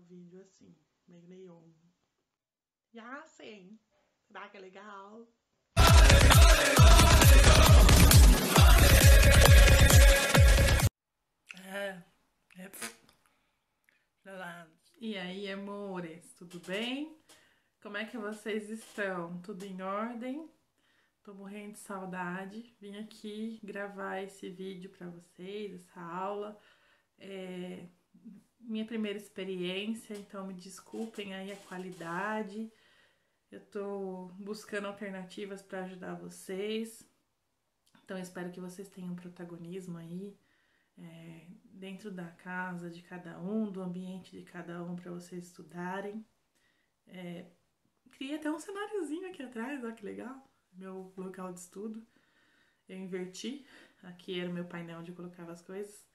o vídeo assim, meio neon. E assim, será que é legal? E aí, amores, tudo bem? Como é que vocês estão? Tudo em ordem? Tô morrendo de saudade. Vim aqui gravar esse vídeo pra vocês, essa aula. Minha primeira experiência, então me desculpem aí a qualidade. Eu tô buscando alternativas para ajudar vocês. Então espero que vocês tenham protagonismo aí dentro da casa de cada um, do ambiente de cada um, para vocês estudarem. Criei até um cenáriozinho aqui atrás, olha que legal. Meu local de estudo. Eu inverti. Aqui era o meu painel onde eu colocava as coisas.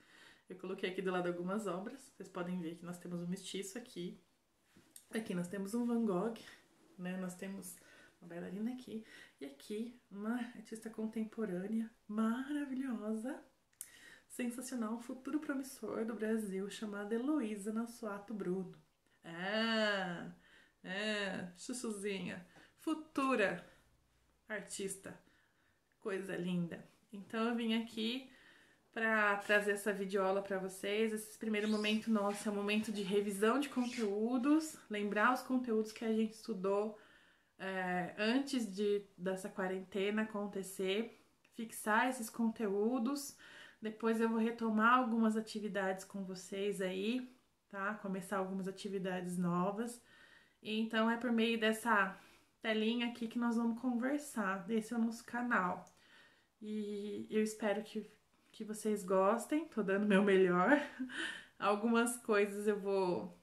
Eu coloquei aqui do lado algumas obras. Vocês podem ver que nós temos um mestiço aqui. Aqui nós temos um Van Gogh, né? Nós temos uma bailarina aqui. E aqui uma artista contemporânea maravilhosa, sensacional, um futuro promissor do Brasil, chamada Heloísa Nassuato Bruno. Chuchuzinha, futura artista, coisa linda. Então eu vim aqui para trazer essa videoaula para vocês. Esse primeiro momento nosso é um momento de revisão de conteúdos, lembrar os conteúdos que a gente estudou antes dessa quarentena acontecer, fixar esses conteúdos. Depois eu vou retomar algumas atividades com vocês aí, tá? Começar algumas atividades novas. E então é por meio dessa telinha aqui que nós vamos conversar. Esse é o nosso canal. E eu espero que vocês gostem, tô dando meu melhor. Algumas coisas eu vou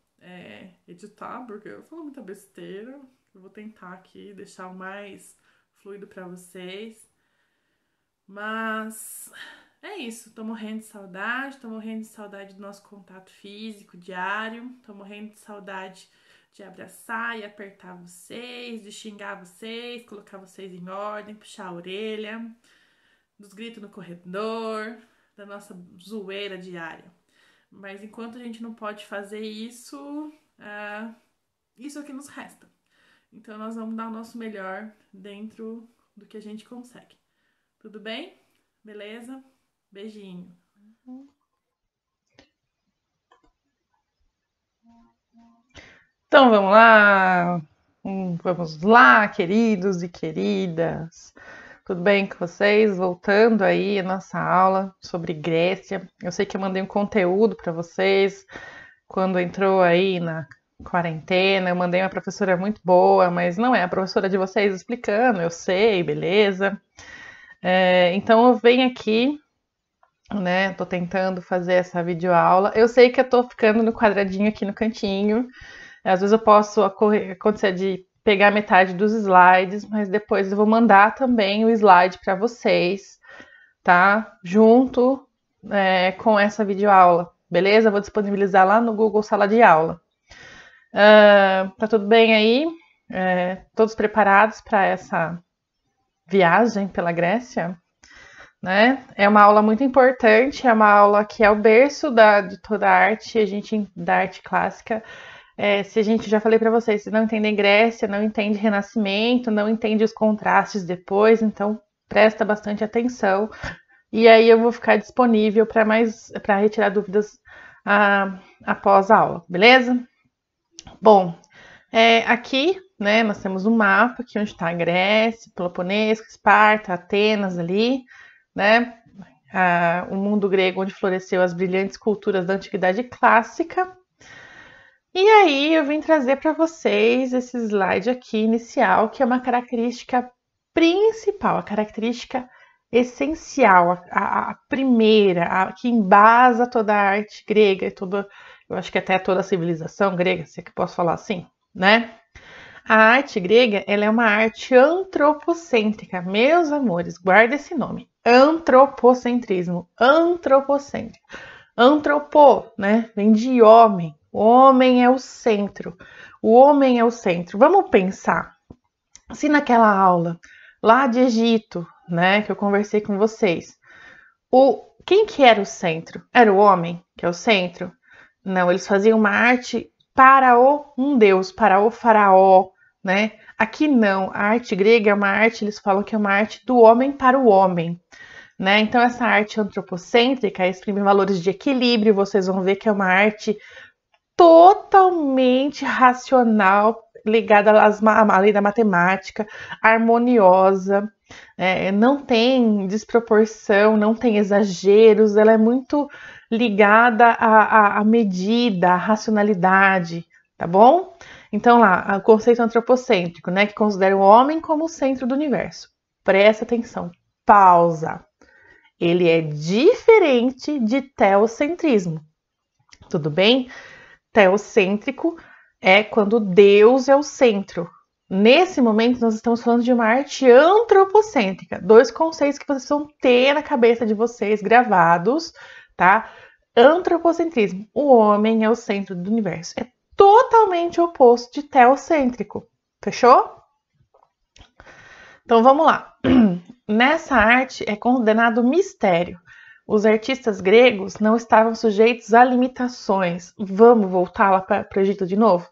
editar, porque eu falo muita besteira. Eu vou tentar aqui deixar o mais fluido pra vocês. Mas é isso, tô morrendo de saudade do nosso contato físico diário, tô morrendo de saudade de abraçar e apertar vocês, de xingar vocês, colocar vocês em ordem, puxar a orelha, dos gritos no corredor, da nossa zoeira diária. Mas enquanto a gente não pode fazer isso, isso é o que nos resta. Então nós vamos dar o nosso melhor dentro do que a gente consegue. Tudo bem? Beleza? Beijinho. Então vamos lá, queridos e queridas. Tudo bem com vocês? Voltando aí a nossa aula sobre Grécia. Eu sei que eu mandei um conteúdo para vocês quando entrou aí na quarentena. Eu mandei uma professora muito boa, mas não é a professora de vocês explicando, eu sei, beleza. Então eu venho aqui, né? Tô tentando fazer essa videoaula. Eu sei que eu tô ficando no quadradinho aqui no cantinho. Às vezes eu posso acontecer de pegar metade dos slides, mas depois eu vou mandar também o slide para vocês, tá? Junto com essa videoaula, beleza? Vou disponibilizar lá no Google Sala de Aula. Tá tudo bem aí? Todos preparados para essa viagem pela Grécia? Né? É uma aula muito importante, é uma aula que é o berço de toda a arte, da arte clássica. Se a gente, já falei para vocês, se não entendem Grécia, não entende Renascimento, não entende os contrastes depois, então presta bastante atenção. E aí eu vou ficar disponível para retirar dúvidas após a aula, beleza? Bom, aqui, né, nós temos um mapa aqui onde está a Grécia, Peloponeso, Esparta, Atenas ali, né? O mundo grego onde floresceu as brilhantes culturas da Antiguidade Clássica. E aí eu vim trazer para vocês esse slide aqui inicial, que é uma característica principal, a característica essencial, a primeira, a que embasa toda a arte grega, eu acho que até toda a civilização grega, se é que posso falar assim, né? A arte grega, ela é uma arte antropocêntrica, meus amores, guarda esse nome, antropocentrismo, antropocêntrico. Antropo, né? Vem de homem. O homem é o centro. O homem é o centro. Vamos pensar. Se naquela aula lá de Egito, né, que eu conversei com vocês, quem que era o centro? Era o homem, que é o centro? Não, eles faziam uma arte para um deus, para o faraó, né? Aqui não, a arte grega é uma arte, eles falam que é uma arte do homem para o homem, né? Então essa arte antropocêntrica exprime valores de equilíbrio, vocês vão ver que é uma arte totalmente racional, ligada à lei da matemática, harmoniosa, não tem desproporção, não tem exageros, ela é muito ligada à medida, à racionalidade, tá bom? Então lá, o conceito antropocêntrico, né, que considera o homem como o centro do universo. Presta atenção, pausa. Ele é diferente de teocentrismo, tudo bem? Teocêntrico é quando Deus é o centro. Nesse momento, nós estamos falando de uma arte antropocêntrica. Dois conceitos que vocês vão ter na cabeça de vocês gravados, tá? Antropocentrismo. O homem é o centro do universo. É totalmente oposto de teocêntrico. Fechou? Então, vamos lá. Nessa arte é condenado mistério. Os artistas gregos não estavam sujeitos a limitações. Vamos voltar lá para o Egito de novo?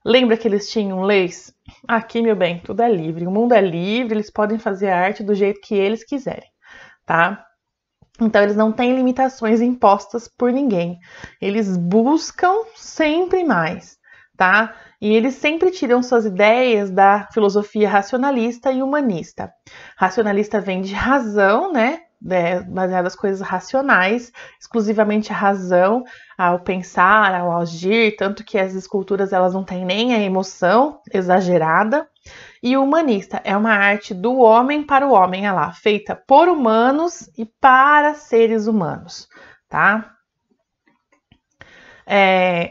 Lembra que eles tinham leis? Aqui, meu bem, tudo é livre. O mundo é livre, eles podem fazer a arte do jeito que eles quiserem, tá? Então, eles não têm limitações impostas por ninguém. Eles buscam sempre mais, tá? E eles sempre tiram suas ideias da filosofia racionalista e humanista. Racionalista vem de razão, né? Baseado nas coisas racionais, exclusivamente a razão, ao pensar, ao agir, tanto que as esculturas elas não têm nem a emoção exagerada. E o humanista é uma arte do homem para o homem, olha lá, feita por humanos e para seres humanos, tá?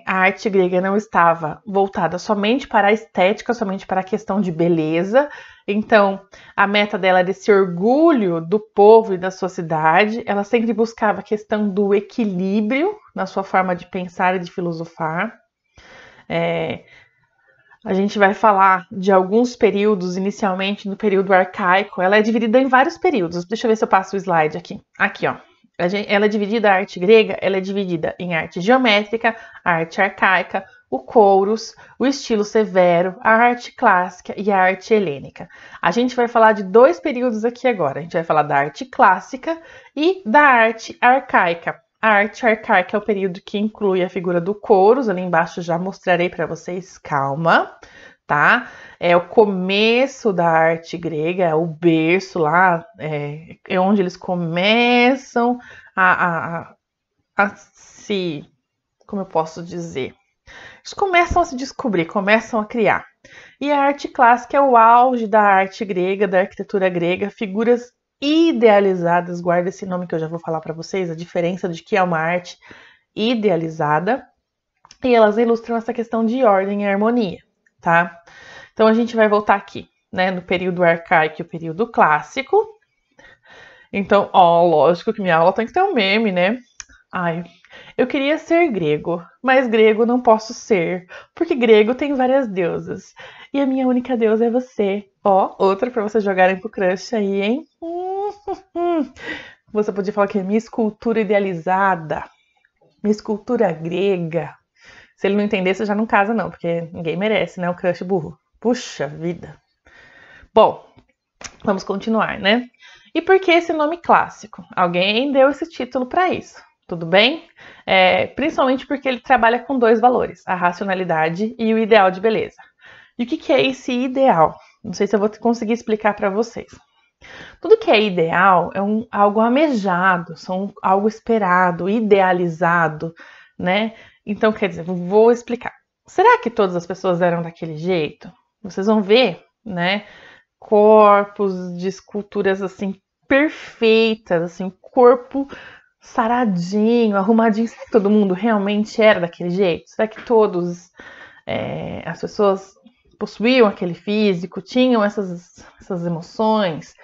A arte grega não estava voltada somente para a estética, somente para a questão de beleza. Então, a meta dela era esse orgulho do povo e da sociedade. Ela sempre buscava a questão do equilíbrio na sua forma de pensar e de filosofar. A gente vai falar de alguns períodos, inicialmente no período arcaico. Ela é dividida em vários períodos. Deixa eu ver se eu passo o slide aqui. Aqui, ó. Ela é dividida, a arte grega, ela é dividida em arte geométrica, a arte arcaica, o kouros, o estilo severo, a arte clássica e a arte helênica. A gente vai falar de dois períodos aqui agora. A gente vai falar da arte clássica e da arte arcaica. A arte arcaica é o período que inclui a figura do kouros, ali embaixo já mostrarei para vocês, calma, tá? É o começo da arte grega, é o berço lá, é onde eles começam a se, como eu posso dizer? Eles começam a se descobrir, começam a criar. E a arte clássica é o auge da arte grega, da arquitetura grega, figuras idealizadas, guarda esse nome que eu já vou falar para vocês, a diferença de que é uma arte idealizada, e elas ilustram essa questão de ordem e harmonia, tá? Então a gente vai voltar aqui, né, no período arcaico e o período clássico. Então, lógico que minha aula tem que ter um meme, né? Ai, eu queria ser grego, mas grego não posso ser, porque grego tem várias deusas. E a minha única deusa é você. Outra pra vocês jogarem pro crush aí, hein? Você podia falar que é minha escultura idealizada, minha escultura grega. Se ele não entender, você já não casa não, porque ninguém merece, né? O crush burro. Puxa vida. Bom, vamos continuar, né? E por que esse nome clássico? Alguém deu esse título para isso, tudo bem? Principalmente porque ele trabalha com dois valores, a racionalidade e o ideal de beleza. E o que é esse ideal? Não sei se eu vou conseguir explicar para vocês. Tudo que é ideal é algo almejado, algo esperado, idealizado, né? Então, quer dizer, vou explicar. Será que todas as pessoas eram daquele jeito? Vocês vão ver, né? Corpos de esculturas, assim, perfeitas, assim, corpo saradinho, arrumadinho. Será que todo mundo realmente era daquele jeito? Será que todos as pessoas possuíam aquele físico, tinham essas emoções?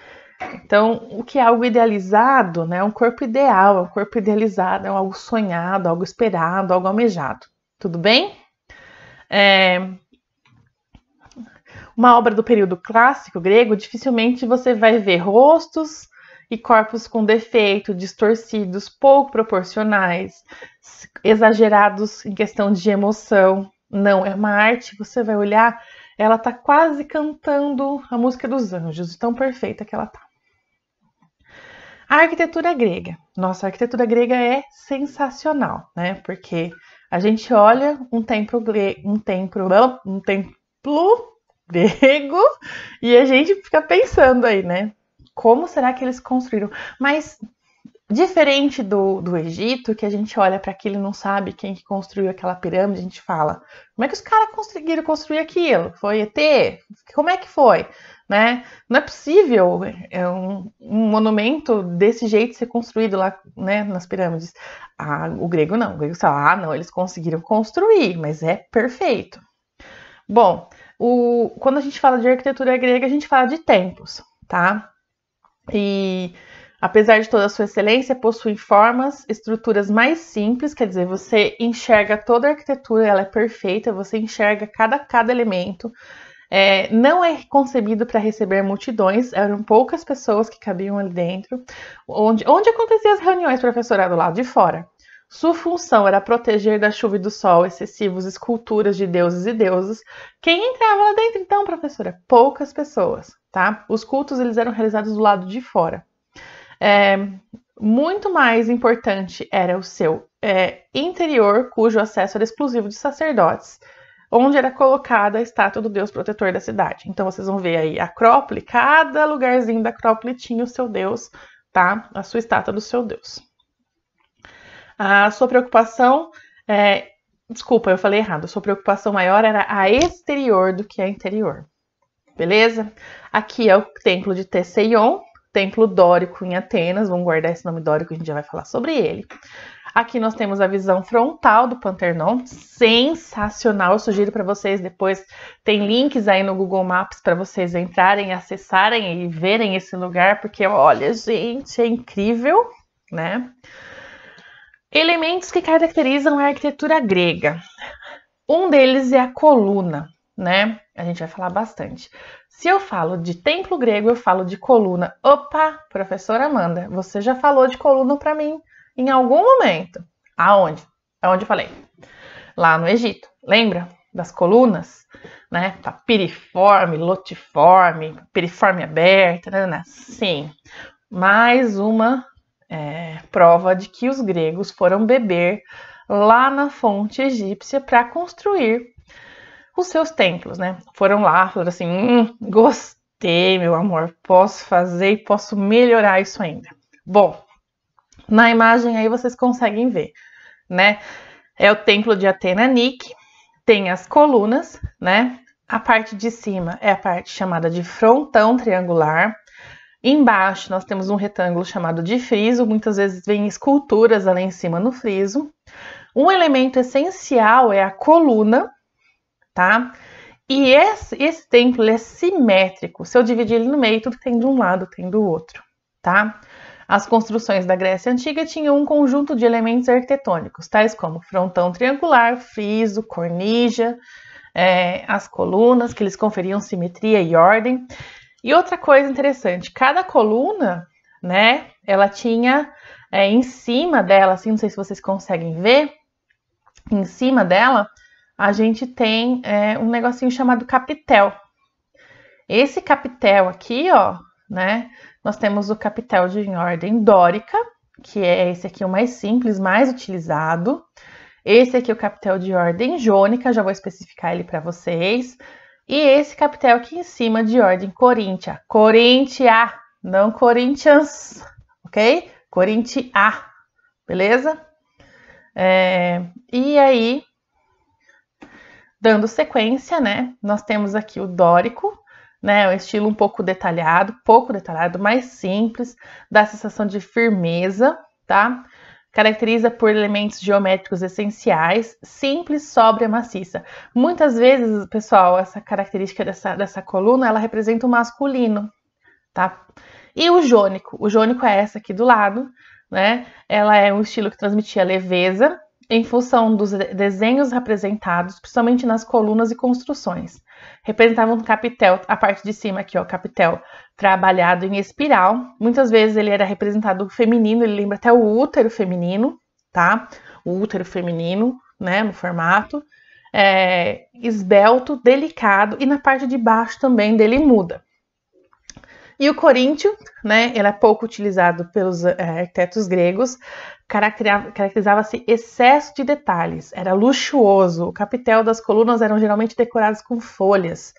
Então, o que é algo idealizado, né? Um corpo ideal, um corpo idealizado, é algo sonhado, algo esperado, algo almejado. Tudo bem? Uma obra do período clássico grego, dificilmente você vai ver rostos e corpos com defeito, distorcidos, pouco proporcionais, exagerados em questão de emoção, Não, é uma arte, você vai olhar, ela tá quase cantando a música dos anjos, tão perfeita que ela tá. A arquitetura grega. Nossa, a arquitetura grega é sensacional, né? Porque a gente olha um templo grego e a gente fica pensando aí, né? Como será que eles construíram? Mas diferente do Egito, que a gente olha para aquilo e não sabe quem que construiu aquela pirâmide, a gente fala, como é que os caras conseguiram construir aquilo? Foi ET? Como é que foi? Né? Não é possível um monumento desse jeito ser construído lá, né, nas pirâmides. O grego não. O grego fala, não, eles conseguiram construir, mas é perfeito. Bom, quando a gente fala de arquitetura grega, a gente fala de templos, tá? E apesar de toda a sua excelência, possui formas, estruturas mais simples, quer dizer, você enxerga toda a arquitetura, ela é perfeita, você enxerga cada elemento. Não é concebido para receber multidões, eram poucas pessoas que cabiam ali dentro. Onde aconteciam as reuniões, professora? Do lado de fora. Sua função era proteger da chuva e do sol excessivos esculturas de deuses e deusas. Quem entrava lá dentro, então, professora? Poucas pessoas, tá? Os cultos eles eram realizados do lado de fora. Muito mais importante era o seu interior, cujo acesso era exclusivo de sacerdotes, onde era colocada a estátua do deus protetor da cidade. Então vocês vão ver aí a Acrópole, cada lugarzinho da Acrópole tinha o seu deus, tá? A sua estátua do seu deus. A sua preocupação, desculpa, eu falei errado, a sua preocupação maior era a exterior do que a interior, beleza? Aqui é o templo de Teseion, templo dórico em Atenas, vamos guardar esse nome dórico, a gente já vai falar sobre ele. Aqui nós temos a visão frontal do Panternon, sensacional, eu sugiro para vocês depois, tem links aí no Google Maps para vocês entrarem, acessarem e verem esse lugar, porque olha, gente, é incrível, né? Elementos que caracterizam a arquitetura grega. Um deles é a coluna, né? A gente vai falar bastante. Se eu falo de templo grego, eu falo de coluna. Opa, professora Amanda, você já falou de coluna para mim em algum momento. Aonde? Aonde eu falei? Lá no Egito. Lembra das colunas? Né? Tá piriforme, lotiforme, piriforme aberta, né? Sim. Mais uma prova de que os gregos foram beber lá na fonte egípcia para construir os seus templos, né? Foram lá, falaram assim, gostei, meu amor, posso fazer e posso melhorar isso ainda. Bom, na imagem aí vocês conseguem ver, né? É o templo de Atena Nike, tem as colunas, né? A parte de cima é a parte chamada de frontão triangular. Embaixo nós temos um retângulo chamado de friso, muitas vezes vem esculturas ali em cima no friso. Um elemento essencial é a coluna, tá? E esse templo é simétrico. Se eu dividir ele no meio, tudo tem de um lado, tem do outro, tá? As construções da Grécia Antiga tinham um conjunto de elementos arquitetônicos, tais como frontão triangular, friso, cornija, as colunas, que eles conferiam simetria e ordem. E outra coisa interessante, cada coluna, né, ela tinha em cima dela, assim, não sei se vocês conseguem ver, em cima dela, a gente tem um negocinho chamado capitel. Esse capitel aqui, ó, né, nós temos o capitel em ordem dórica, que é esse aqui o mais simples, mais utilizado. Esse aqui é o capitel de ordem jônica, já vou especificar ele para vocês. E esse capitel aqui em cima de ordem coríntia. Coríntia, não Corinthians, ok? Coríntia, beleza? E aí, dando sequência, né? Nós temos aqui o dórico, né? O estilo um pouco detalhado, mais simples, dá a sensação de firmeza, tá? Caracteriza por elementos geométricos essenciais, simples, sóbria, maciça. Muitas vezes, pessoal, essa característica dessa coluna, ela representa o masculino, tá? E o jônico é essa aqui do lado, né? Ela é um estilo que transmitia leveza em função dos desenhos representados, principalmente nas colunas e construções. Representava um capitel, a parte de cima aqui, ó, capitel trabalhado em espiral. Muitas vezes ele era representado feminino, ele lembra até o útero feminino, tá? O útero feminino, né, no formato. esbelto, delicado, e na parte de baixo também dele muda. E o coríntio, né, ele é pouco utilizado pelos arquitetos gregos, caracterizava-se excesso de detalhes, era luxuoso, o capitel das colunas eram geralmente decorados com folhas,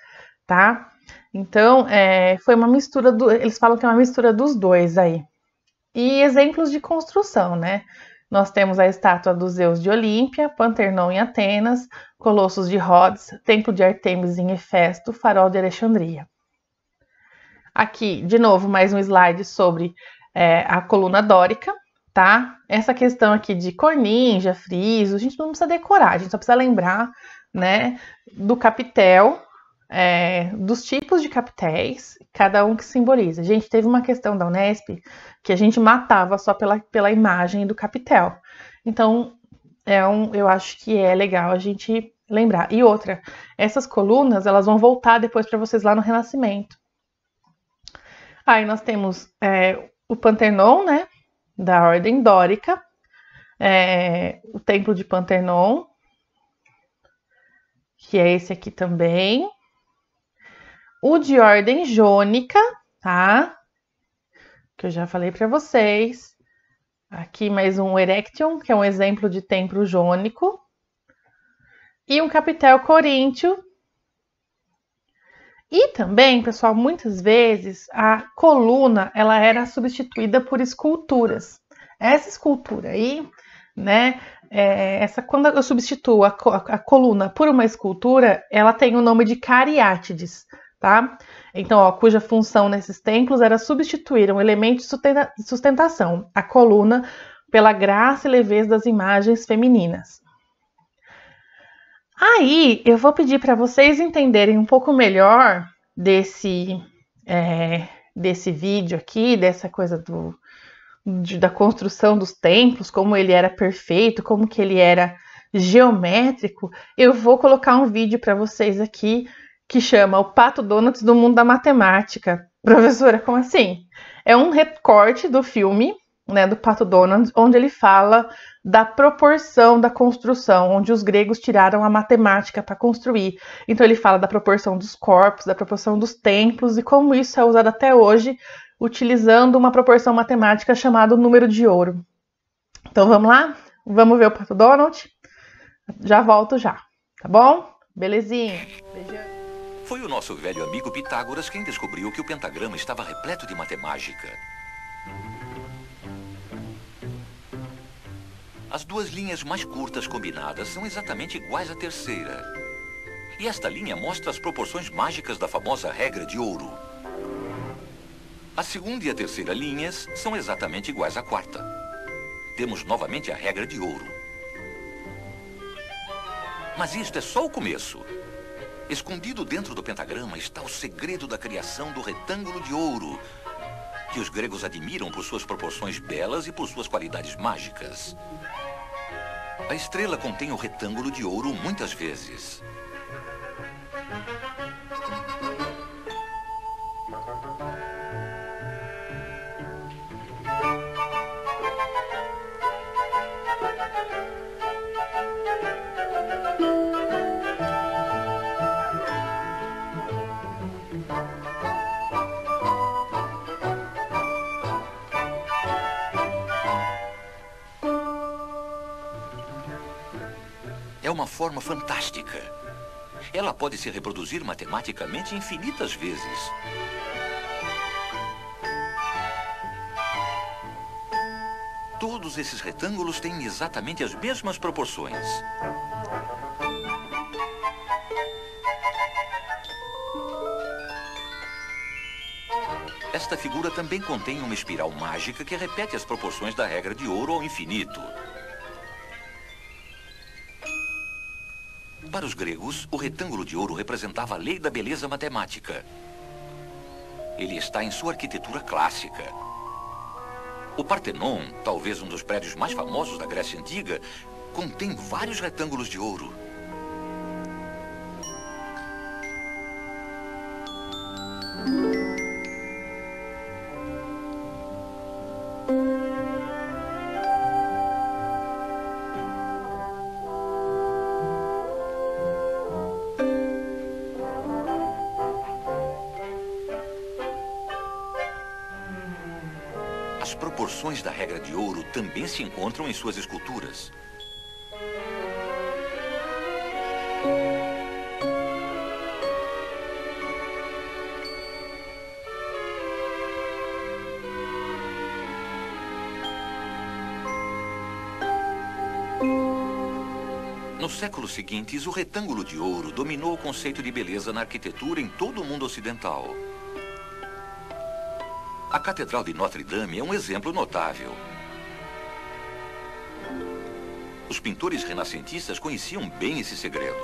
tá? Então, foi uma mistura, eles falam que é uma mistura dos dois aí. E exemplos de construção, né? Nós temos a estátua dos Zeus de Olímpia, Panternon em Atenas, Colossos de Rhodes, Templo de Artemis em Hefesto, Farol de Alexandria. Aqui, de novo, mais um slide sobre a coluna dórica, tá? Essa questão aqui de corninja, friso, a gente não precisa decorar, a gente só precisa lembrar, né, do capitel, dos tipos de capitéis, cada um que simboliza. Gente, teve uma questão da Unesp que a gente matava só pela imagem do capitel. Então, eu acho que é legal a gente lembrar. E outra, essas colunas, elas vão voltar depois para vocês lá no Renascimento. Aí nós temos o Panternon, né, da ordem dórica, o Templo de Panternon, que é esse aqui também. O de ordem jônica, tá? Que eu já falei para vocês. Aqui mais um Erection, que é um exemplo de templo jônico. E um capitel coríntio. E também, pessoal, muitas vezes a coluna ela era substituída por esculturas. Essa escultura aí, né? Quando eu substituo a coluna por uma escultura, ela tem o nome de cariátides, tá? Então, ó, cuja função nesses templos era substituir um elemento de sustentação, a coluna, pela graça e leveza das imagens femininas. Aí, eu vou pedir para vocês entenderem um pouco melhor desse vídeo aqui, dessa coisa da construção dos templos, como ele era perfeito, como que ele era geométrico. Eu vou colocar um vídeo para vocês aqui que chama O Pato Donald do Mundo da Matemática. Professora, como assim? É um recorte do filme, né, do Pato Donald, onde ele fala da proporção da construção, onde os gregos tiraram a matemática para construir. Então ele fala da proporção dos corpos, da proporção dos templos e como isso é usado até hoje, utilizando uma proporção matemática chamada número de ouro. Então vamos lá? Vamos ver o Pato Donald? Já volto já, tá bom? Belezinha. Beijão. Foi o nosso velho amigo Pitágoras quem descobriu que o pentagrama estava repleto de matemática. As duas linhas mais curtas combinadas são exatamente iguais à terceira. E esta linha mostra as proporções mágicas da famosa regra de ouro. A segunda e a terceira linhas são exatamente iguais à quarta. Temos novamente a regra de ouro. Mas isto é só o começo. Escondido dentro do pentagrama está o segredo da criação do retângulo de ouro, que os gregos admiram por suas proporções belas e por suas qualidades mágicas. A estrela contém o retângulo de ouro muitas vezes. É uma forma fantástica. Ela pode se reproduzir matematicamente infinitas vezes. Todos esses retângulos têm exatamente as mesmas proporções. Esta figura também contém uma espiral mágica que repete as proporções da regra de ouro ao infinito. Para os gregos, o retângulo de ouro representava a lei da beleza matemática. Ele está em sua arquitetura clássica. O Partenon, talvez um dos prédios mais famosos da Grécia Antiga, contém vários retângulos de ouro. As proporções da regra de ouro também se encontram em suas esculturas. Nos séculos seguintes, o retângulo de ouro dominou o conceito de beleza na arquitetura em todo o mundo ocidental. A Catedral de Notre-Dame é um exemplo notável. Os pintores renascentistas conheciam bem esse segredo.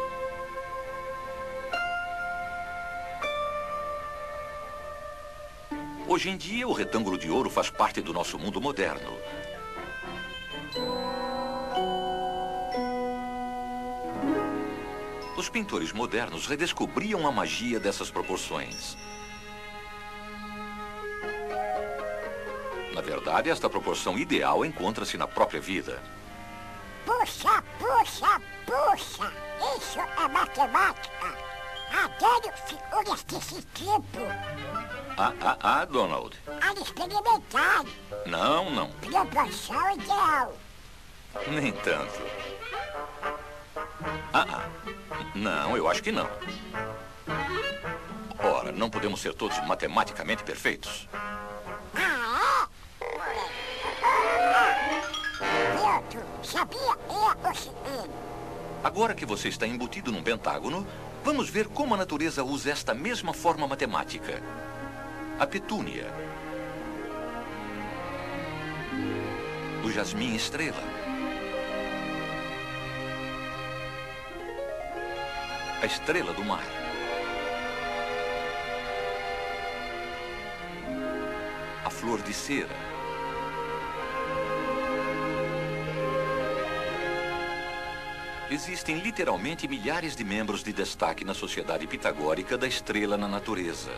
Hoje em dia, o retângulo de ouro faz parte do nosso mundo moderno. Os pintores modernos redescobriam a magia dessas proporções. Na verdade, esta proporção ideal encontra-se na própria vida. Puxa, puxa, puxa! Isso é matemática! Adoro figuras desse tipo! Donald. Para experimentar! Não. Proporção ideal! Nem tanto. Não, eu acho que não. Ora, não podemos ser todos matematicamente perfeitos. Sabia? Agora que você está embutido num pentágono, vamos ver como a natureza usa esta mesma forma matemática. A petúnia. O jasmim estrela. A estrela do mar. A flor de cera. Existem literalmente milhares de membros de destaque na sociedade pitagórica da estrela na natureza.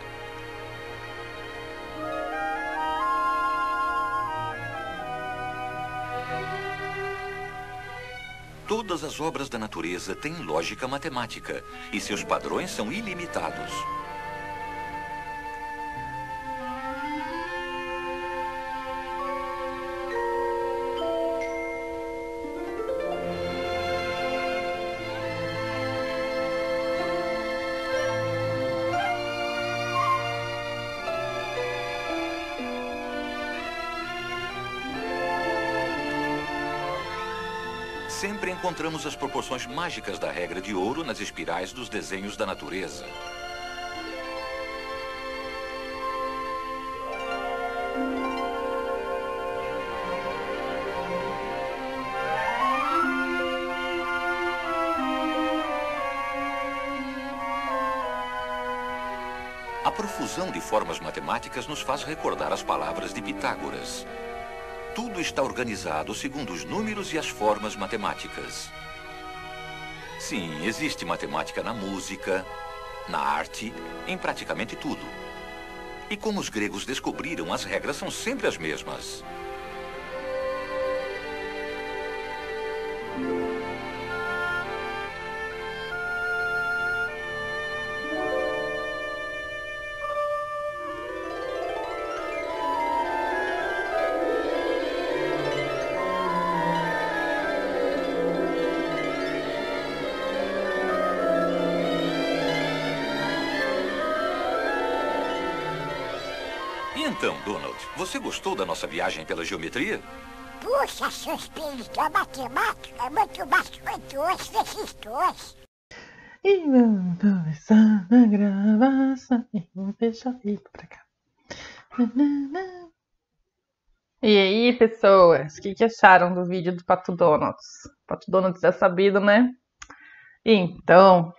Todas as obras da natureza têm lógica matemática e seus padrões são ilimitados. Sempre encontramos as proporções mágicas da regra de ouro nas espirais dos desenhos da natureza. A profusão de formas matemáticas nos faz recordar as palavras de Pitágoras. Tudo está organizado segundo os números e as formas matemáticas. Sim, existe matemática na música, na arte, em praticamente tudo. E como os gregos descobriram, as regras são sempre as mesmas. Então, Donald, você gostou da nossa viagem pela geometria? Puxa, seu espírito, a matemática é muito mais quantos vezes dois. E vamos começar a gravação. E vamos fechar o vídeo pra cá. E aí, pessoas, o que acharam do vídeo do Pato Donuts? Pato Donuts é sabido, né? Então,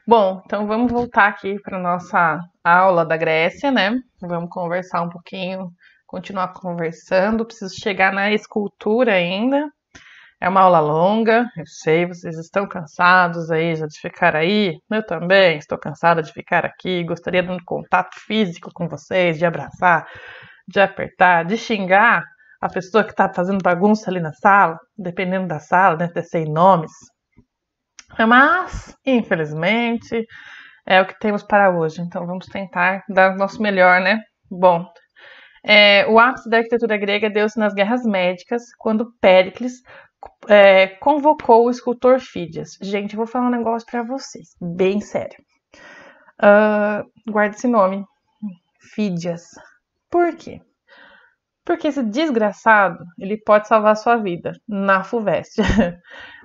vamos voltar aqui para nossa aula da Grécia, né? Vamos conversar um pouquinho, continuar conversando. Preciso chegar na escultura ainda. É uma aula longa, eu sei, vocês estão cansados aí já de ficar aí. Eu também estou cansada de ficar aqui. Gostaria de um contato físico com vocês, de abraçar, de apertar, de xingar a pessoa que está fazendo bagunça ali na sala, dependendo da sala, né? Sem nomes. Mas, infelizmente, é o que temos para hoje. Então, vamos tentar dar o nosso melhor, né? Bom, O ápice da arquitetura grega deu-se nas guerras médicas, quando Péricles convocou o escultor Fídias. Gente, eu vou falar um negócio para vocês, bem sério. Guarda esse nome, Fídias. Por quê? Porque esse desgraçado, ele pode salvar a sua vida na FUVEST.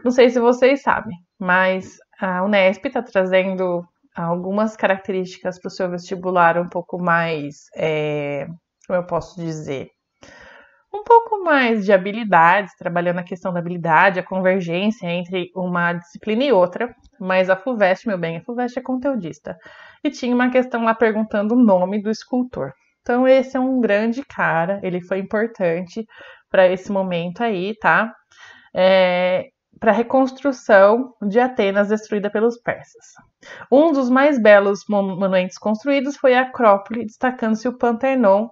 Não sei se vocês sabem, mas a Unesp está trazendo algumas características para o seu vestibular um pouco mais, como eu posso dizer, um pouco mais de habilidades, trabalhando a questão da habilidade, a convergência entre uma disciplina e outra, mas a FUVEST, meu bem, a FUVEST é conteudista. E tinha uma questão lá perguntando o nome do escultor. Então esse é um grande cara, ele foi importante para esse momento aí, tá? Para a reconstrução de Atenas destruída pelos persas. Um dos mais belos monumentos construídos foi a Acrópole, destacando-se o Pantenon.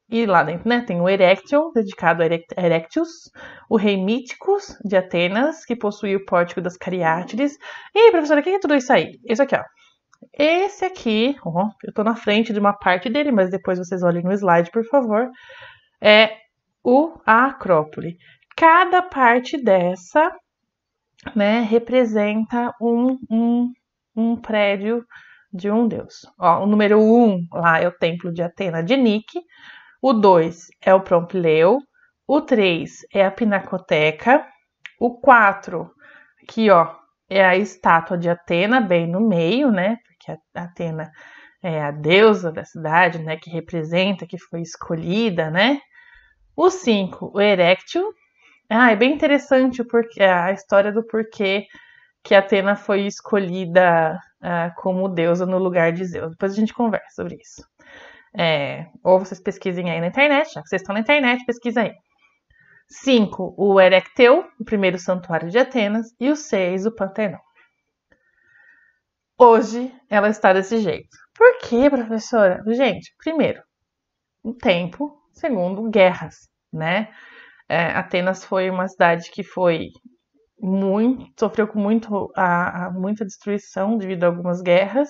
E lá dentro, né, tem o Erechthon, dedicado a Erectius, o Rei Míticos de Atenas, que possuía o Pórtico das Cariátides. E aí, professora, o que é tudo isso aí? Isso aqui, ó. Esse aqui, ó, eu tô na frente de uma parte dele, mas depois vocês olhem no slide, por favor, é a Acrópole. Cada parte dessa, né, representa um prédio de um deus. Ó, o número 1 lá é o Templo de Atena de Nike, o 2 é o Pompileu, o 3 é a Pinacoteca, o 4, aqui ó, é a estátua de Atena, bem no meio, né, porque a Atena é a deusa da cidade, né, que representa, que foi escolhida, né. O 5, o Erectio. É bem interessante a história do porquê que Atena foi escolhida como deusa no lugar de Zeus. Depois a gente conversa sobre isso. Ou vocês pesquisem aí na internet, já que vocês estão na internet, pesquisa aí. 5, o Erecteu, o primeiro santuário de Atenas, e o 6, o Pantenon. Hoje ela está desse jeito. Por quê, professora? Gente, primeiro, o tempo, segundo, guerras, né? Atenas foi uma cidade que sofreu com muita destruição devido a algumas guerras,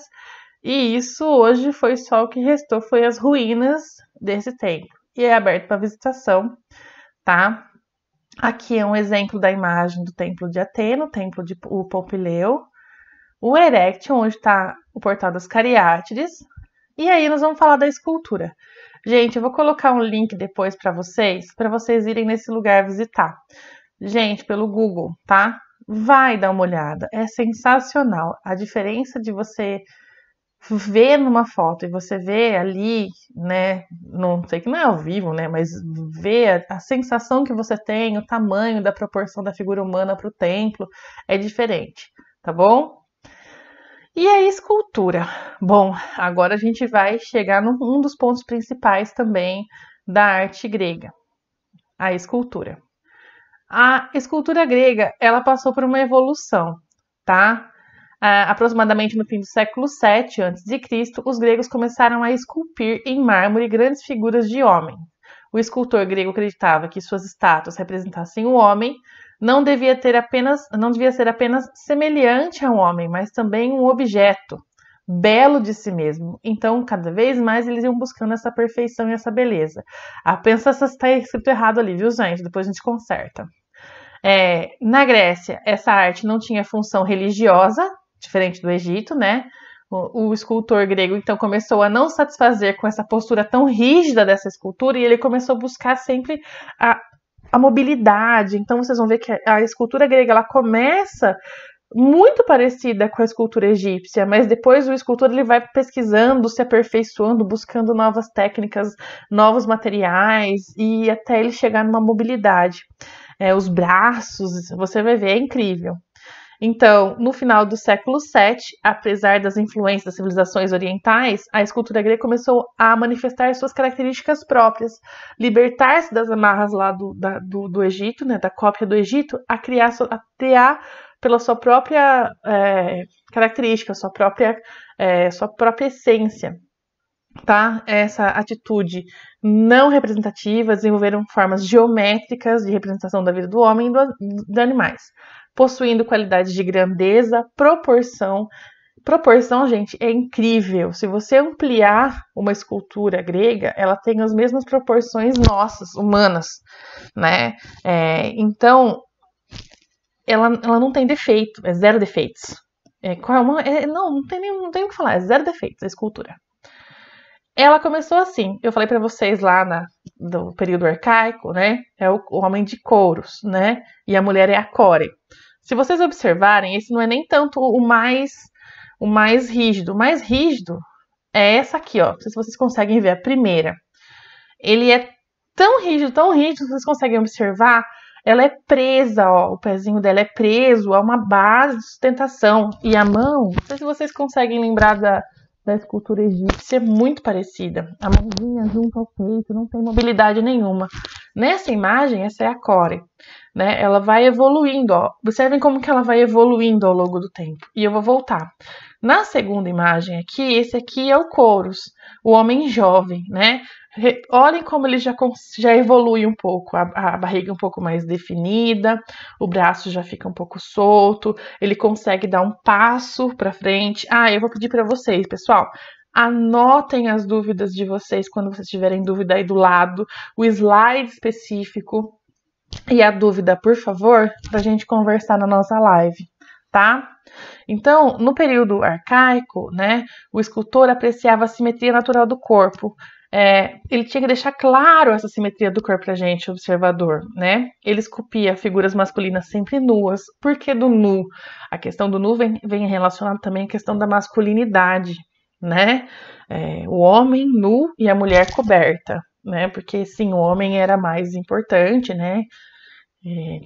e isso hoje foi só o que restou, foi as ruínas desse templo, e é aberto para visitação, tá? Aqui é um exemplo da imagem do templo de Atena, o templo de Pompileu, o Erechthon, onde está o portal das Cariátides, e aí nós vamos falar da escultura. Gente, eu vou colocar um link depois para vocês irem nesse lugar visitar. Gente, pelo Google, tá? Vai dar uma olhada, é sensacional. A diferença de você ver numa foto e você ver ali, né? Não sei que não é ao vivo, né? Mas ver a sensação que você tem, o tamanho da proporção da figura humana para o templo é diferente, tá bom? E a escultura? Bom, agora a gente vai chegar num dos pontos principais também da arte grega, a escultura. A escultura grega, ela passou por uma evolução, tá? Aproximadamente no fim do século VII a.C., os gregos começaram a esculpir em mármore grandes figuras de homem. O escultor grego acreditava que suas estátuas representassem o homem, não devia ser apenas semelhante a um homem, mas também um objeto, belo de si mesmo. Então, cada vez mais eles iam buscando essa perfeição e essa beleza. Pensa se está escrito errado ali, viu, gente? Depois a gente conserta. Na Grécia, essa arte não tinha função religiosa, diferente do Egito, né? O escultor grego, então, começou a não satisfazer com essa postura tão rígida dessa escultura e ele começou a buscar sempre a mobilidade. Então, vocês vão ver que a escultura grega, ela começa muito parecida com a escultura egípcia, mas depois o escultor ele vai pesquisando, se aperfeiçoando, buscando novas técnicas, novos materiais e até ele chegar numa mobilidade. Os braços, você vai ver, é incrível. Então, no final do século VII, apesar das influências das civilizações orientais, a escultura grega começou a manifestar suas características próprias, libertar-se das amarras lá do Egito, né, da cópia do Egito, a criar pela sua própria característica, sua própria essência. Tá? Essa atitude não representativa, desenvolveram formas geométricas de representação da vida do homem e dos animais, possuindo qualidades de grandeza, proporção, proporção, gente, é incrível. Se você ampliar uma escultura grega, ela tem as mesmas proporções nossas, humanas, né? Então, ela não tem defeito, é zero defeitos. Não tem o que falar, é zero defeitos a escultura. Ela começou assim, eu falei para vocês lá do período arcaico, né? É o homem de couros, né? E a mulher é a core. Se vocês observarem, esse não é nem tanto o mais rígido. O mais rígido é essa aqui, ó. Não sei se vocês conseguem ver a primeira. Ele é tão rígido, vocês conseguem observar. Ela é presa, ó. O pezinho dela é preso a uma base de sustentação. E a mão, não sei se vocês conseguem lembrar da escultura egípcia, é muito parecida. A mãozinha junto ao peito, não tem mobilidade nenhuma. Nessa imagem, essa é a core, né? Ela vai evoluindo, ó. Observem como que ela vai evoluindo ao longo do tempo. E eu vou voltar. Na segunda imagem aqui, esse aqui é o couros, o homem jovem, né? Olhem como ele já evolui um pouco, a barriga um pouco mais definida, o braço já fica um pouco solto, ele consegue dar um passo para frente. Eu vou pedir para vocês, pessoal, anotem as dúvidas de vocês quando vocês tiverem dúvida aí do lado, o slide específico e a dúvida, por favor, para a gente conversar na nossa live, tá? Então, no período arcaico, né, o escultor apreciava a simetria natural do corpo. Ele tinha que deixar claro essa simetria do corpo pra gente, observador, né? Ele esculpia figuras masculinas sempre nuas. Por que do nu? A questão do nu vem relacionada também à questão da masculinidade, né? O homem nu e a mulher coberta, né? Porque, sim, o homem era mais importante, né?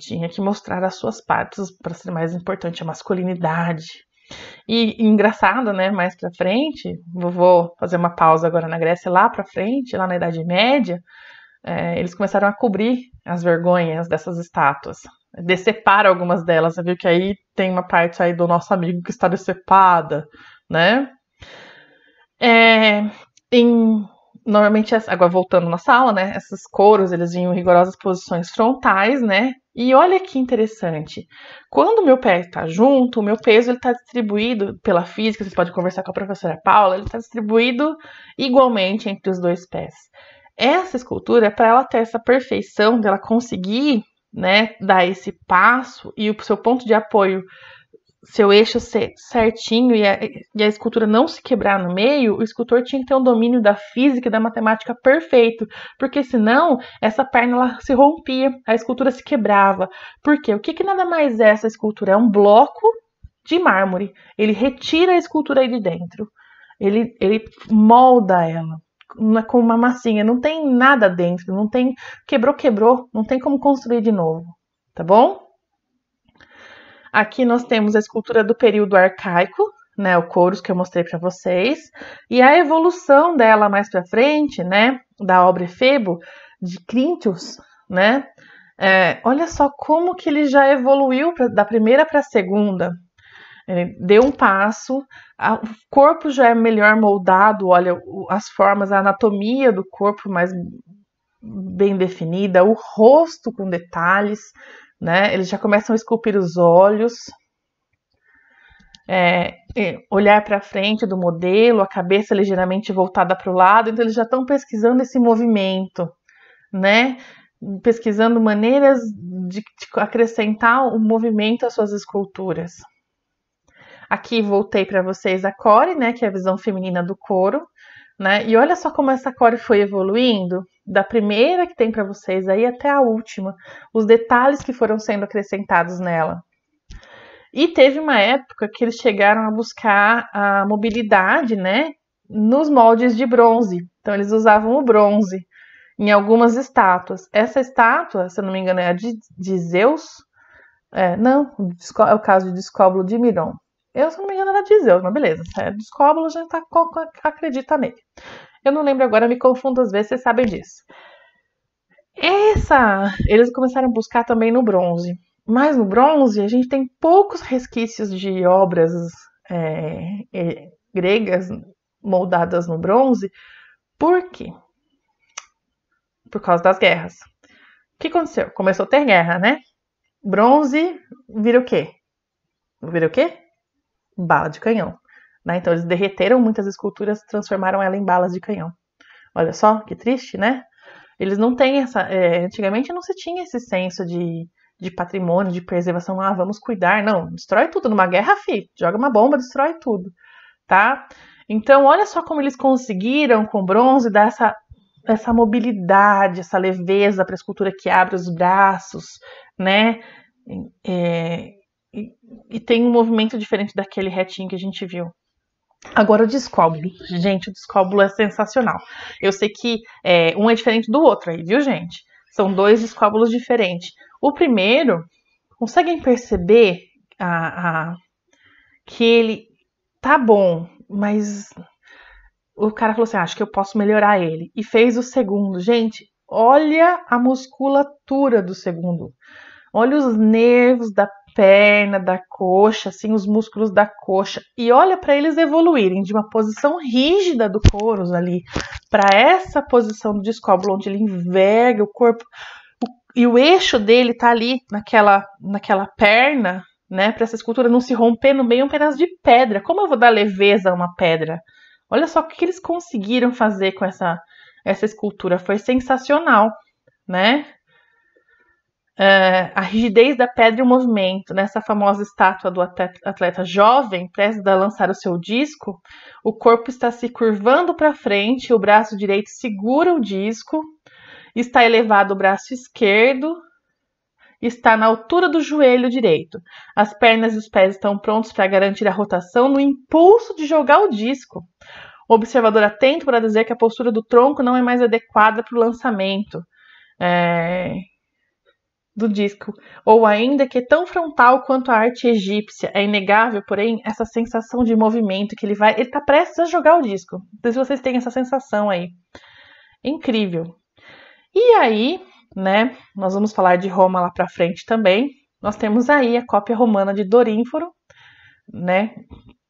Tinha que mostrar as suas partes para ser mais importante, a masculinidade. E engraçado, né? Mais pra frente, vou fazer uma pausa agora na Grécia, lá pra frente, lá na Idade Média, eles começaram a cobrir as vergonhas dessas estátuas, decepar algumas delas. Você viu que aí tem uma parte aí do nosso amigo que está decepada, né? Normalmente, agora voltando na sala, né? Esses couros, eles vinham em rigorosas posições frontais, né? E olha que interessante. Quando o meu pé está junto, o meu peso está distribuído pela física, vocês podem conversar com a professora Paula, ele está distribuído igualmente entre os dois pés. Essa escultura é para ela ter essa perfeição, dela conseguir, né, dar esse passo e o seu ponto de apoio, seu eixo ser certinho e a escultura não se quebrar no meio, o escultor tinha que ter um domínio da física e da matemática perfeito, porque senão essa perna ela se rompia, a escultura se quebrava. Por quê? O que nada mais é essa escultura? É um bloco de mármore. Ele retira a escultura aí de dentro. Ele molda ela com uma massinha. Não tem nada dentro, não tem... Quebrou, não tem como construir de novo, tá bom? Aqui nós temos a escultura do período arcaico, né, o couros que eu mostrei para vocês, e a evolução dela mais para frente, né, da obra Efebo, de Críntios, né, olha só como que ele já evoluiu da primeira para a segunda. Ele deu um passo, o corpo já é melhor moldado, olha, as formas, a anatomia do corpo mais bem definida, o rosto com detalhes, né? Eles já começam a esculpir os olhos, olhar para frente do modelo, a cabeça ligeiramente voltada para o lado, então eles já estão pesquisando esse movimento, né? Pesquisando maneiras de acrescentar o movimento às suas esculturas. Aqui voltei para vocês a core, né? Que é a visão feminina do couro, né? E olha só como essa core foi evoluindo, da primeira que tem para vocês aí até a última, os detalhes que foram sendo acrescentados nela. E teve uma época que eles chegaram a buscar a mobilidade, né, nos moldes de bronze. Então eles usavam o bronze em algumas estátuas. Essa estátua, se eu não me engano, é a de Zeus. Não, é o caso de Discóbulo de Miron. Eu, se não me engano, era de Zeus, mas beleza. Se é Discóbulo, a gente acredita nele. Eu não lembro agora, me confundo às vezes, vocês sabem disso. Eles começaram a buscar também no bronze. Mas no bronze, a gente tem poucos resquícios de obras gregas moldadas no bronze. Por quê? Por causa das guerras. O que aconteceu? Começou a ter guerra, né? Bronze vira o quê? Vira o quê? Bala de canhão. né? Então eles derreteram muitas esculturas, transformaram ela em balas de canhão. Olha só, que triste, né? Eles não têm essa... antigamente não se tinha esse senso de patrimônio, de preservação. Ah, vamos cuidar. Não, destrói tudo. Numa guerra, joga uma bomba, destrói tudo, tá? Então, olha só como eles conseguiram, com bronze, dar essa mobilidade, essa leveza para a escultura que abre os braços, né? E tem um movimento diferente daquele retinho que a gente viu. Agora o descóbulo. Gente, o descóbulo é sensacional. Eu sei que um é diferente do outro aí, viu, gente? São 2 descóbulos diferentes. O primeiro, conseguem perceber que ele tá bom, mas o cara falou assim, acho que eu posso melhorar ele. E fez o segundo. Gente, olha a musculatura do segundo. Olha os nervos da perna, da coxa, assim, os músculos da coxa. E olha para eles evoluírem de uma posição rígida do coros ali para essa posição do descóbulo, onde ele enverga o corpo. E o eixo dele tá ali naquela perna, né? Para essa escultura não se romper no meio, um pedaço de pedra. Como eu vou dar leveza a uma pedra? Olha só o que eles conseguiram fazer com essa escultura. Foi sensacional, né? A rigidez da pedra e o movimento. Nessa famosa estátua do atleta jovem, prestes a lançar o seu disco, o corpo está se curvando para frente, o braço direito segura o disco, está elevado o braço esquerdo, está na altura do joelho direito. As pernas e os pés estão prontos para garantir a rotação no impulso de jogar o disco. O observador atento para dizer que a postura do tronco não é mais adequada para o lançamento do disco, ou ainda que é tão frontal quanto a arte egípcia. É inegável, porém, essa sensação de movimento que ele está prestes a jogar o disco. Não sei se vocês têm essa sensação aí. Incrível. E aí, né, nós vamos falar de Roma lá pra frente também. Nós temos aí a cópia romana de Dorínforo, né,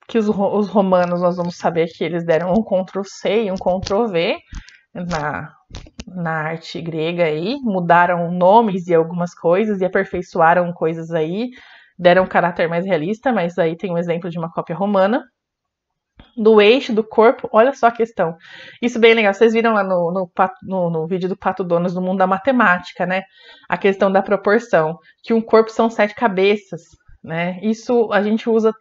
que os romanos, nós vamos saber que eles deram um Ctrl+C e um Ctrl+V na arte grega aí, mudaram nomes e algumas coisas e aperfeiçoaram coisas aí, deram um caráter mais realista, mas aí tem um exemplo de uma cópia romana. Do eixo do corpo, olha só a questão. Isso bem legal, vocês viram lá no vídeo do Pato Donas do mundo da matemática, né? A questão da proporção, que um corpo são 7 cabeças, né? Isso a gente usa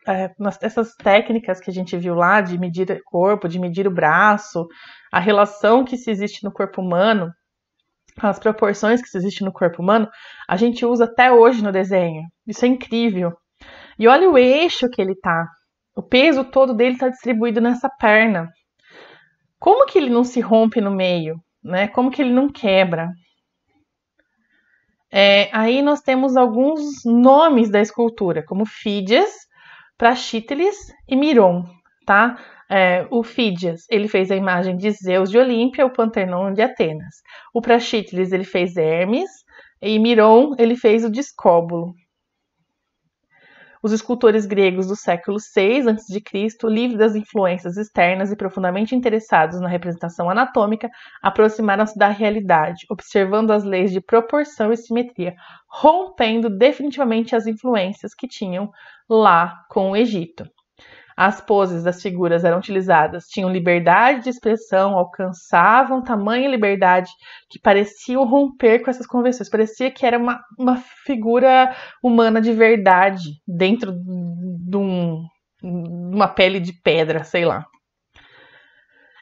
essas técnicas que a gente viu lá de medir o corpo, de medir o braço, a relação que se existe no corpo humano, as proporções que se existe no corpo humano, a gente usa até hoje no desenho. Isso é incrível. E olha o eixo que ele tá. O peso todo dele está distribuído nessa perna. Como que ele não se rompe no meio, né? Como que ele não quebra? Aí nós temos alguns nomes da escultura, como Fídias, Praxíteles e Miron, tá? O Fídias, ele fez a imagem de Zeus de Olímpia, o Pantenon de Atenas. O Praxíteles, ele fez Hermes, e Miron, ele fez o Discóbulo. Os escultores gregos do século VI a.C., livres das influências externas e profundamente interessados na representação anatômica, aproximaram-se da realidade, observando as leis de proporção e simetria, rompendo definitivamente as influências que tinham lá com o Egito. As poses das figuras eram utilizadas, tinham liberdade de expressão, alcançavam tamanha liberdade que pareciam romper com essas convenções. Parecia que era uma figura humana de verdade dentro de uma pele de pedra, sei lá.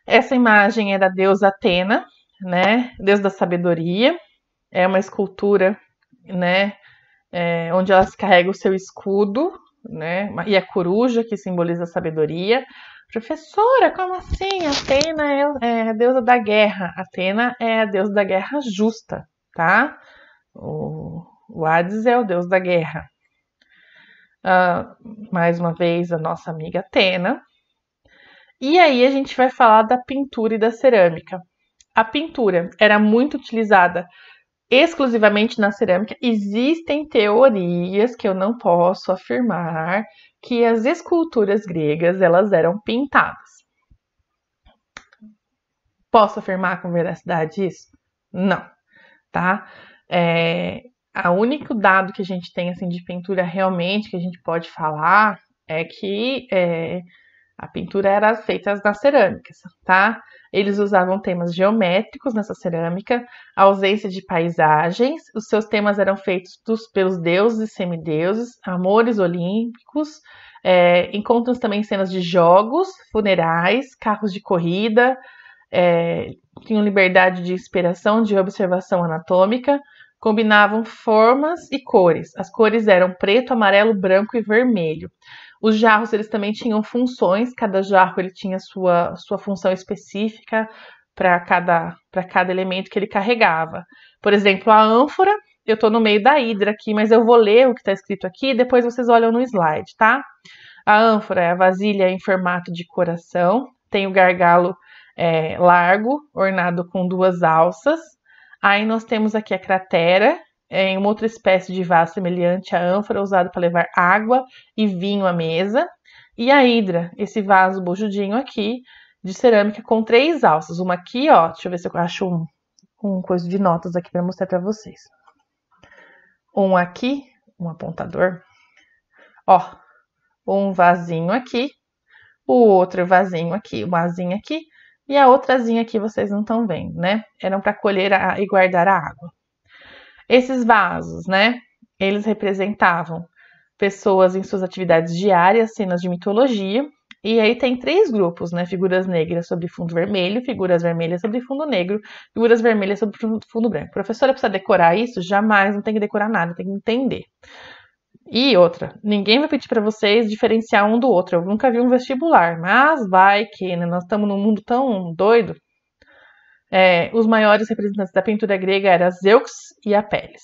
Essa imagem é da deusa Atena, né? Deusa da sabedoria. É uma escultura, né? Onde ela carrega o seu escudo, né? E a coruja, que simboliza a sabedoria. Professora, como assim? Atena é a deusa da guerra. Atena é a deusa da guerra justa, tá? O Hades é o deus da guerra. Mais uma vez, a nossa amiga Atena. E aí a gente vai falar da pintura e da cerâmica. A pintura era muito utilizada exclusivamente na cerâmica. Existem teorias que eu não posso afirmar que as esculturas gregas elas eram pintadas. Posso afirmar com veracidade isso? Não, tá? O único dado que a gente tem assim de pintura realmente que a gente pode falar é que A pintura era feita nas cerâmicas, tá? Eles usavam temas geométricos nessa cerâmica, a ausência de paisagens, os seus temas eram feitos pelos deuses e semideuses, amores olímpicos, encontram também cenas de jogos, funerais, carros de corrida, tinham liberdade de inspiração, de observação anatômica, combinavam formas e cores. As cores eram preto, amarelo, branco e vermelho. Os jarros, eles também tinham funções, cada jarro ele tinha sua função específica para cada elemento que ele carregava. Por exemplo, a ânfora, eu estou no meio da hidra aqui, mas eu vou ler o que está escrito aqui e depois vocês olham no slide, tá? A ânfora é a vasilha em formato de coração, tem o gargalo largo, ornado com 2 alças. Aí nós temos aqui a cratera, em uma outra espécie de vaso semelhante à ânfora, usado para levar água e vinho à mesa. E a hidra, esse vaso bojudinho aqui, de cerâmica com 3 alças. Uma aqui, ó, deixa eu ver se eu acho um coisa de notas aqui para mostrar para vocês. Um aqui, um apontador. Ó, um vasinho aqui, o outro vasinho aqui, uma asinha aqui, e a outra asinha aqui vocês não estão vendo, né? Eram para colher e guardar a água. Esses vasos, né? Eles representavam pessoas em suas atividades diárias, cenas de mitologia. E aí tem 3 grupos, né? Figuras negras sobre fundo vermelho, figuras vermelhas sobre fundo negro, figuras vermelhas sobre fundo branco. Professora, precisa decorar isso? Jamais, não tem que decorar nada, tem que entender. E outra, ninguém vai pedir para vocês diferenciar um do outro. Eu nunca vi um vestibular, mas vai que, né? Nós estamos num mundo tão doido. Os maiores representantes da pintura grega eram Zeux e Apelles.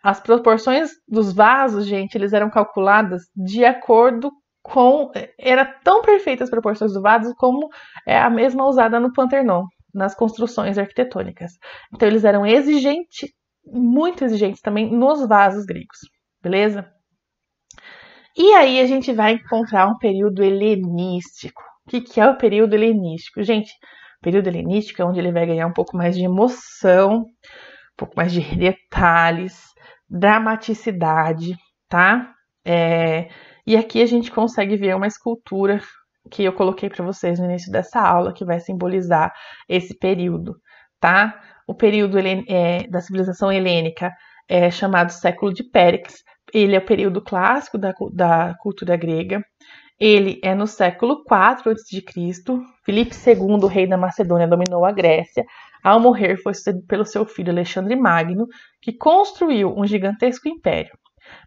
As proporções dos vasos, gente, eles eram calculadas de acordo com... Era tão perfeitas as proporções dos vasos como a mesma usada no Pantenon, nas construções arquitetônicas. Então, eles eram exigentes, muito exigentes também nos vasos gregos, beleza? E aí a gente vai encontrar um período helenístico. O que é o período helenístico? Gente, o período helenístico é onde ele vai ganhar um pouco mais de emoção, um pouco mais de detalhes, dramaticidade, tá? E aqui a gente consegue ver uma escultura que eu coloquei para vocês no início dessa aula, que vai simbolizar esse período, tá? O período da civilização helênica é chamado século de Péricles. Ele é o período clássico da cultura grega. Ele é no século IV a.C. Filipe II, rei da Macedônia, dominou a Grécia. Ao morrer, foi sucedido pelo seu filho Alexandre Magno, que construiu um gigantesco império.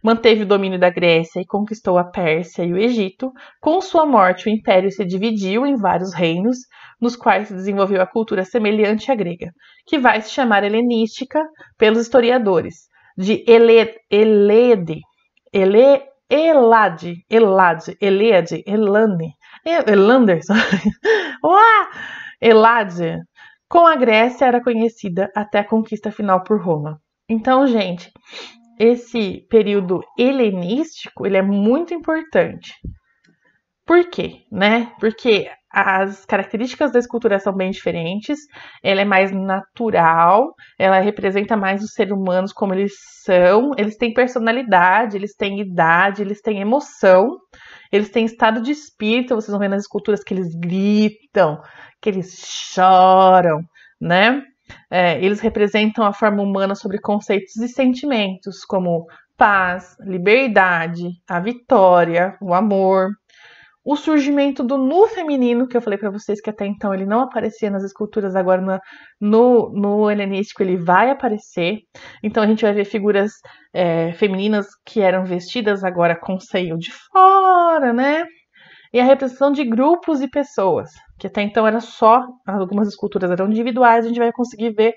Manteve o domínio da Grécia e conquistou a Pérsia e o Egito. Com sua morte, o império se dividiu em vários reinos, nos quais se desenvolveu a cultura semelhante à grega, que vai se chamar helenística pelos historiadores, de Elade, Elade, com a Grécia era conhecida até a conquista final por Roma. Então, gente, esse período helenístico, ele é muito importante. Por quê, né? Porque as características da escultura são bem diferentes, ela é mais natural, ela representa mais os seres humanos como eles são, eles têm personalidade, eles têm idade, eles têm emoção, eles têm estado de espírito, vocês vão ver nas esculturas que eles gritam, que eles choram, né? Eles representam a forma humana sobre conceitos e sentimentos, como paz, liberdade, a vitória, o amor. O surgimento do nu feminino, que eu falei para vocês que até então ele não aparecia nas esculturas, agora no helenístico ele vai aparecer. Então a gente vai ver figuras femininas que eram vestidas agora com seio de fora, né? E a representação de grupos e pessoas, que até então era só, algumas esculturas eram individuais, a gente vai conseguir ver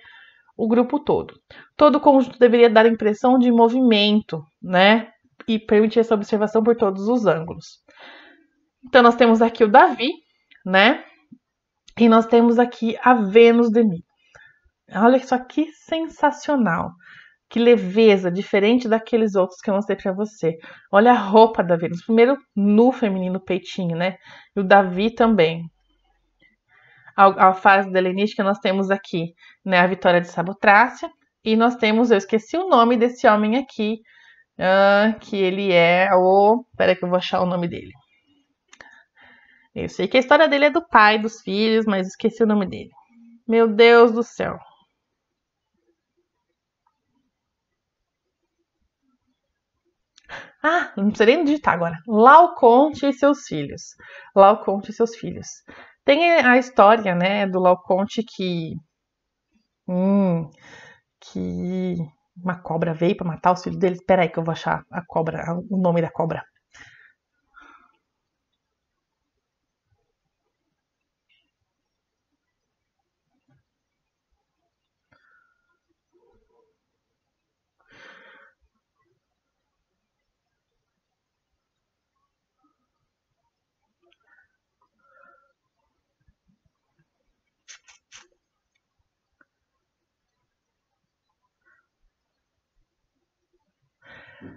o grupo todo. Todo o conjunto deveria dar a impressão de movimento, né? E permitir essa observação por todos os ângulos. Então, nós temos aqui o Davi, né? E nós temos aqui a Vênus de Milo. Olha só que sensacional. Que leveza, diferente daqueles outros que eu mostrei pra você. Olha a roupa da Vênus. Primeiro, nu feminino, peitinho, né? E o Davi também. A fase da helenística, nós temos aqui, né, a vitória de Samotrácia. E nós temos, eu esqueci o nome desse homem aqui, que ele é o... Peraí que eu vou achar o nome dele. Eu sei que a história dele é do pai, dos filhos, mas esqueci o nome dele. Meu Deus do céu. Ah, não precisa nem digitar agora. Laocoonte e seus filhos. Laocoonte e seus filhos. Tem a história, né, do Laocoonte que uma cobra veio para matar os filhos dele. Espera aí que eu vou achar a cobra, o nome da cobra.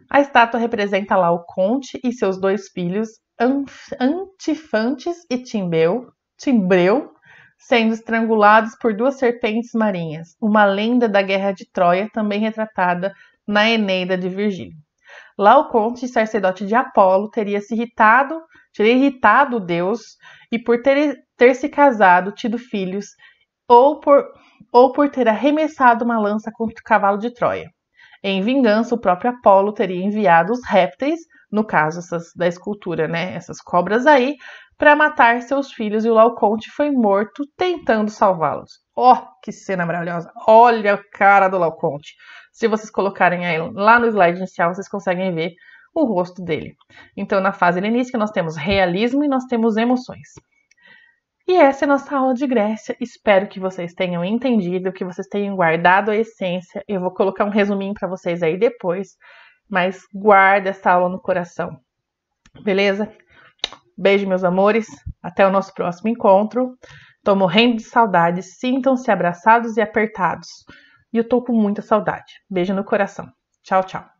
A estátua representa Laocoonte e seus dois filhos, Antifantes e Timbreu, sendo estrangulados por duas serpentes marinhas, uma lenda da Guerra de Troia, também retratada na Eneida de Virgílio. Laocoonte, sacerdote de Apolo, teria irritado o deus e por ter se casado, tido filhos, ou por ter arremessado uma lança contra o cavalo de Troia. Em vingança, o próprio Apolo teria enviado os répteis, no caso da escultura, né, essas cobras aí, para matar seus filhos, e o Laocoonte foi morto tentando salvá-los. Oh, que cena maravilhosa! Olha a cara do Laocoonte. Se vocês colocarem aí lá no slide inicial, vocês conseguem ver o rosto dele. Então, na fase helenística, nós temos realismo e nós temos emoções. E essa é a nossa aula de Grécia. Espero que vocês tenham entendido, que vocês tenham guardado a essência. Eu vou colocar um resuminho para vocês aí depois, mas guarda essa aula no coração. Beleza? Beijo, meus amores. Até o nosso próximo encontro. Tô morrendo de saudade. Sintam-se abraçados e apertados. E eu tô com muita saudade. Beijo no coração. Tchau, tchau.